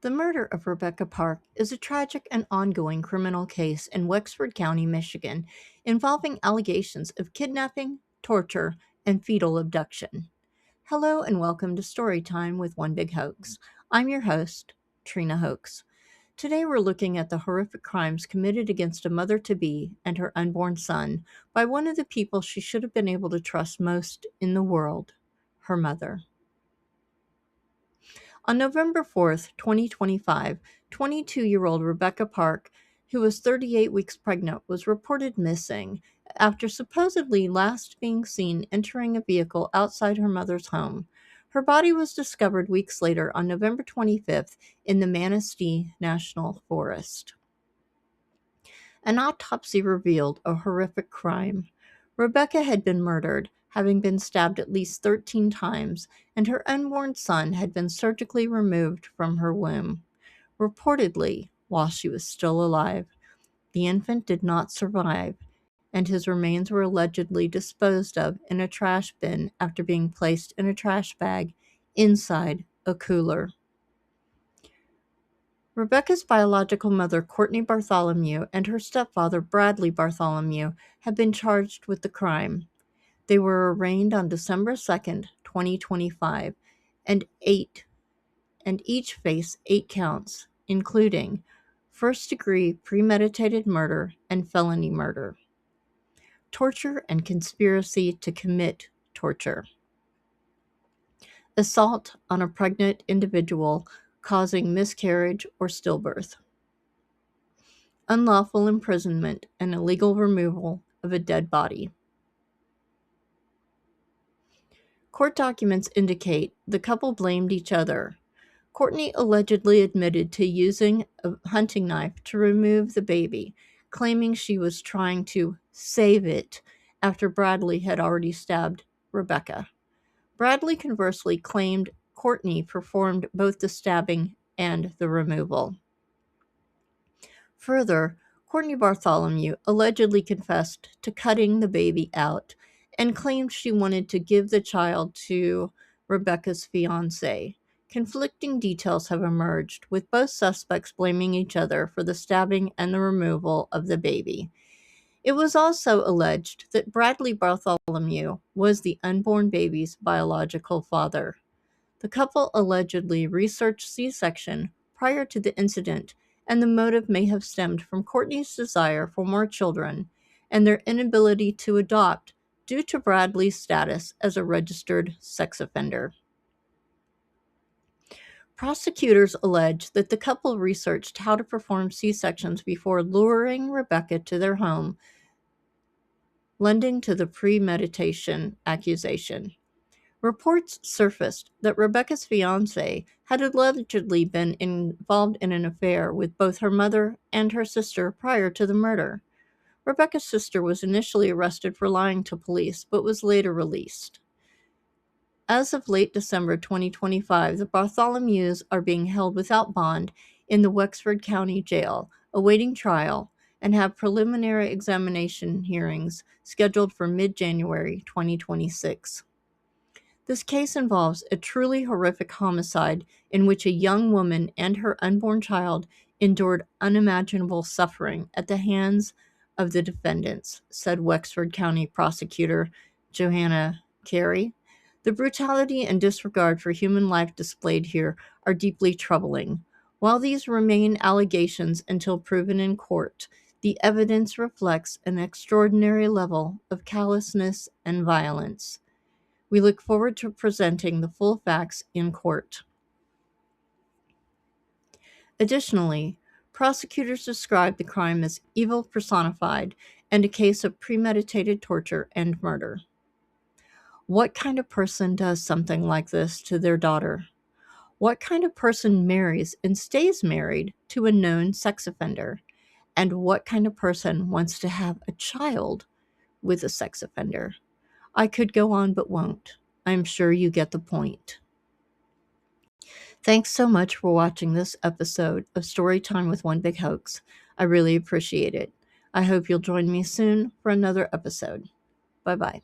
The murder of Rebecca Park is a tragic and ongoing criminal case in Wexford County, Michigan, involving allegations of kidnapping, torture, and fetal abduction. Hello and welcome to Storytime with One Big Hoax. I'm your host, Trina Hoax. Today we're looking at the horrific crimes committed against a mother-to-be and her unborn son by one of the people she should have been able to trust most in the world, her mother. On November 4th, 2025, 22-year-old Rebecca Park, who was 38 weeks pregnant, was reported missing after supposedly last being seen entering a vehicle outside her mother's home. Her body was discovered weeks later on November 25th in the Manistee National Forest. An autopsy revealed a horrific crime. Rebecca had been murdered, having been stabbed at least 13 times, and her unborn son had been surgically removed from her womb. Reportedly, while she was still alive, the infant did not survive, and his remains were allegedly disposed of in a trash bin after being placed in a trash bag inside a cooler. Rebecca's biological mother, Courtney Bartholomew, and her stepfather, Bradley Bartholomew, have been charged with the crime. They were arraigned on December 2nd, 2025, and each face 8 counts, including first-degree premeditated murder and felony murder, torture and conspiracy to commit torture, assault on a pregnant individual causing miscarriage or stillbirth, unlawful imprisonment and illegal removal of a dead body. Court documents indicate the couple blamed each other. Courtney allegedly admitted to using a hunting knife to remove the baby, claiming she was trying to save it after Bradley had already stabbed Rebecca. Bradley conversely claimed Courtney performed both the stabbing and the removal. Further, Courtney Bartholomew allegedly confessed to cutting the baby out and claimed she wanted to give the child to Rebecca's fiancé. Conflicting details have emerged, with both suspects blaming each other for the stabbing and the removal of the baby. It was also alleged that Bradley Bartholomew was the unborn baby's biological father. The couple allegedly researched C-section prior to the incident, and the motive may have stemmed from Courtney's desire for more children and their inability to adopt due to Bradley's status as a registered sex offender. Prosecutors allege that the couple researched how to perform C-sections before luring Rebecca to their home, lending to the premeditation accusation. Reports surfaced that Rebecca's fiancé had allegedly been involved in an affair with both her mother and her sister prior to the murder. Rebecca's sister was initially arrested for lying to police, but was later released. As of late December 2025, the Bartholomews are being held without bond in the Wexford County Jail, awaiting trial, and have preliminary examination hearings scheduled for mid-January 2026. This case involves a truly horrific homicide in which a young woman and her unborn child endured unimaginable suffering at the hands of the defendants, said Wexford County Prosecutor Johanna Carey. The brutality and disregard for human life displayed here are deeply troubling. While these remain allegations until proven in court, the evidence reflects an extraordinary level of callousness and violence. We look forward to presenting the full facts in court. Additionally, prosecutors described the crime as evil personified and a case of premeditated torture and murder. What kind of person does something like this to their daughter? What kind of person marries and stays married to a known sex offender? And what kind of person wants to have a child with a sex offender? I could go on but won't. I'm sure you get the point. Thanks so much for watching this episode of Storytime with One Big Hoax. I really appreciate it. I hope you'll join me soon for another episode. Bye-bye.